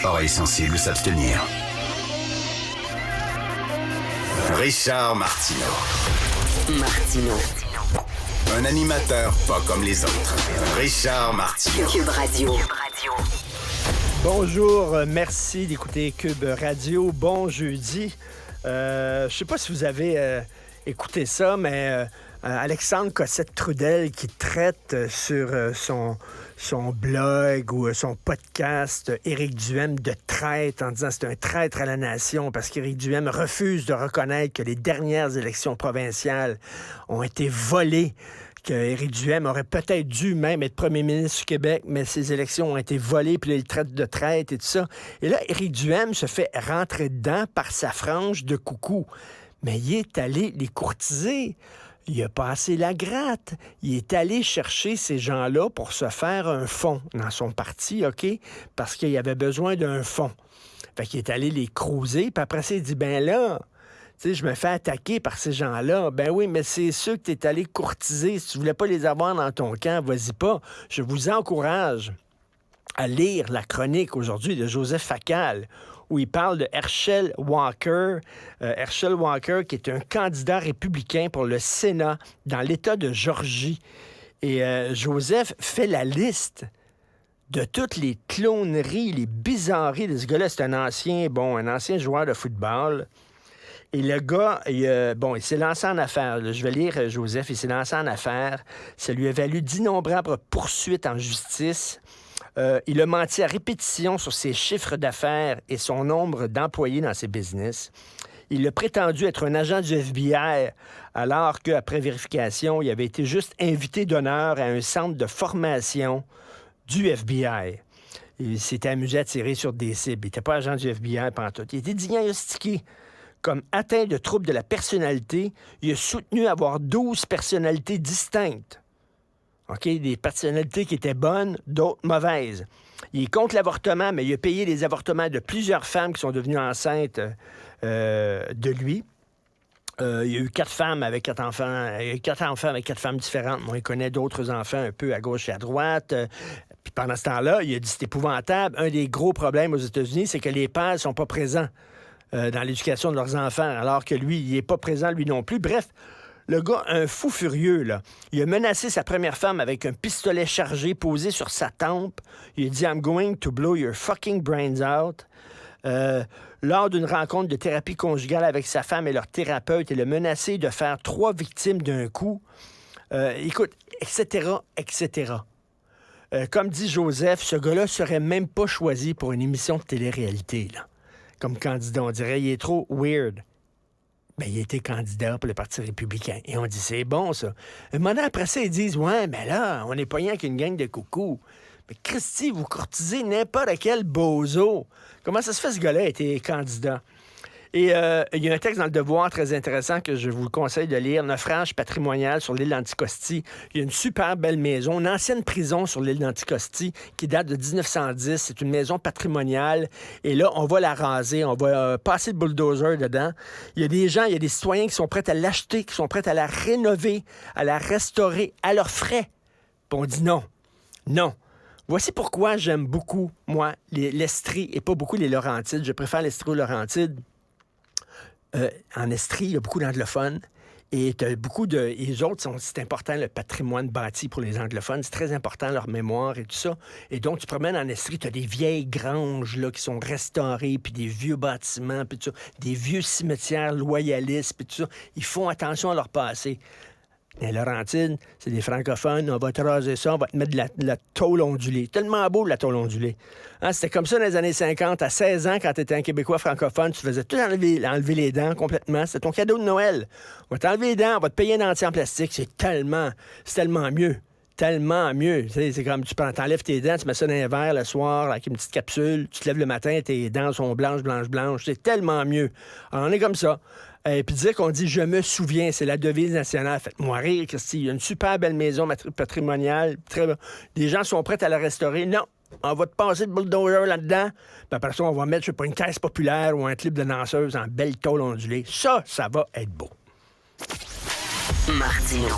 Oreilles sensibles s'abstenir. Richard Martineau. Un animateur pas comme les autres. Richard Martineau. Cube Radio. Bonjour, merci d'écouter Cube Radio. Bon jeudi. Je sais pas si vous avez écouté ça, mais Alexandre Cossette-Trudel qui traite sur son blog ou son podcast Éric Duhaime de traître en disant que c'est un traître à la nation parce qu'Éric Duhaime refuse de reconnaître que les dernières élections provinciales ont été volées, que Éric Duhaime aurait peut-être dû même être premier ministre du Québec, mais ces élections ont été volées, puis là, il traite de traître et tout ça. Et là, Éric Duhaime se fait rentrer dedans par sa frange de coucou. Mais il est allé les courtiser. Il a passé la gratte. Il est allé chercher ces gens-là pour se faire un fonds dans son parti, OK? Parce qu'il avait besoin d'un fonds. Fait qu'il est allé les cruiser, puis après ça, il dit, ben là, tu sais, je me fais attaquer par ces gens-là. Ben oui, mais c'est ceux que tu es allé courtiser. Si tu voulais pas les avoir dans ton camp, vas-y pas. Je vous encourage à lire la chronique aujourd'hui de Joseph Facal, où il parle de Herschel Walker. Herschel Walker, qui est un candidat républicain pour le Sénat dans l'État de Georgie. Et Joseph fait la liste de toutes les cloneries, les bizarreries de ce gars-là. C'est un ancien joueur de football. Et le gars, il s'est lancé en affaires. Là. Je vais lire Joseph. Il s'est lancé en affaires. Ça lui a valu d'innombrables poursuites en justice. Il a menti à répétition sur ses chiffres d'affaires et son nombre d'employés dans ses business. Il a prétendu être un agent du FBI alors qu'après vérification, il avait été juste invité d'honneur à un centre de formation du FBI. Il s'était amusé à tirer sur des cibles. Il n'était pas agent du FBI pantoute. Il était diagnostiqué comme atteint de troubles de la personnalité. Il a soutenu avoir 12 personnalités distinctes. OK, des personnalités qui étaient bonnes, d'autres mauvaises. Il est contre l'avortement, mais il a payé les avortements de plusieurs femmes qui sont devenues enceintes de lui. Il y a eu 4 femmes avec 4 enfants. Il y a eu 4 enfants avec 4 femmes différentes. Moi, il connaît d'autres enfants un peu à gauche et à droite. Puis pendant ce temps-là, il a dit c'est épouvantable. Un des gros problèmes aux États-Unis, c'est que les pères ne sont pas présents dans l'éducation de leurs enfants, alors que lui, il n'est pas présent, lui non plus. Bref, le gars, un fou furieux, là. Il a menacé sa première femme avec un pistolet chargé posé sur sa tempe. Il a dit « I'm going to blow your fucking brains out ». Lors d'une rencontre de thérapie conjugale avec sa femme et leur thérapeute, il a menacé de faire 3 victimes d'un coup. Écoute, etc., etc. Comme dit Joseph, ce gars-là serait même pas choisi pour une émission de télé-réalité, là. Comme candidat, on dirait, il est trop weird. Ben, il était candidat pour le Parti républicain. Et on dit, c'est bon, ça. Un moment après ça, ils disent, ouais, mais là, on n'est pas rien qu'une gang de coucous. Mais Christy, vous courtisez n'importe quel bozo. Comment ça se fait, ce gars-là a été candidat? Et il y a un texte dans Le Devoir très intéressant que je vous conseille de lire, Naufrage patrimonial sur l'île d'Anticosti. Il y a une super belle maison, une ancienne prison sur l'île d'Anticosti qui date de 1910. C'est une maison patrimoniale. Et là, on va la raser, on va passer le bulldozer dedans. Il y a des gens, il y a des citoyens qui sont prêts à l'acheter, qui sont prêts à la rénover, à la restaurer à leurs frais. Puis on dit non. Non. Voici pourquoi j'aime beaucoup, moi, l'Estrie et pas beaucoup les Laurentides. Je préfère l'Estrie aux Laurentides. En Estrie, il y a beaucoup d'anglophones et les autres, c'est important, le patrimoine bâti pour les anglophones, c'est très important, leur mémoire et tout ça. Et donc, tu promènes en Estrie, tu as des vieilles granges là, qui sont restaurées, puis des vieux bâtiments, puis tout ça, des vieux cimetières loyalistes, puis tout ça. Ils font attention à leur passé. Les Laurentides, c'est des francophones, on va te raser ça, on va te mettre de la tôle ondulée. Tellement beau, la tôle ondulée. Hein, c'était comme ça dans les années 50. À 16 ans, quand tu étais un Québécois francophone, tu faisais tout enlever les dents complètement. C'était ton cadeau de Noël. On va t'enlever les dents, on va te payer un dentier en plastique. C'est tellement mieux. Tellement mieux. C'est comme tu t'enlèves tes dents, tu mets ça dans un verre le soir avec une petite capsule, tu te lèves le matin, tes dents sont blanches. C'est tellement mieux. Alors, on est comme ça. Et puis dire qu'on dit « je me souviens », c'est la devise nationale. Faites-moi rire, Christy. Il y a une super belle maison patrimoniale. Les gens sont prêts à la restaurer. Non, on va te passer le bulldozer là-dedans. Puis après ça, on va mettre, je sais pas, une caisse populaire ou un clip de danseuse en belle tôle ondulée. Ça va être beau. Martineau.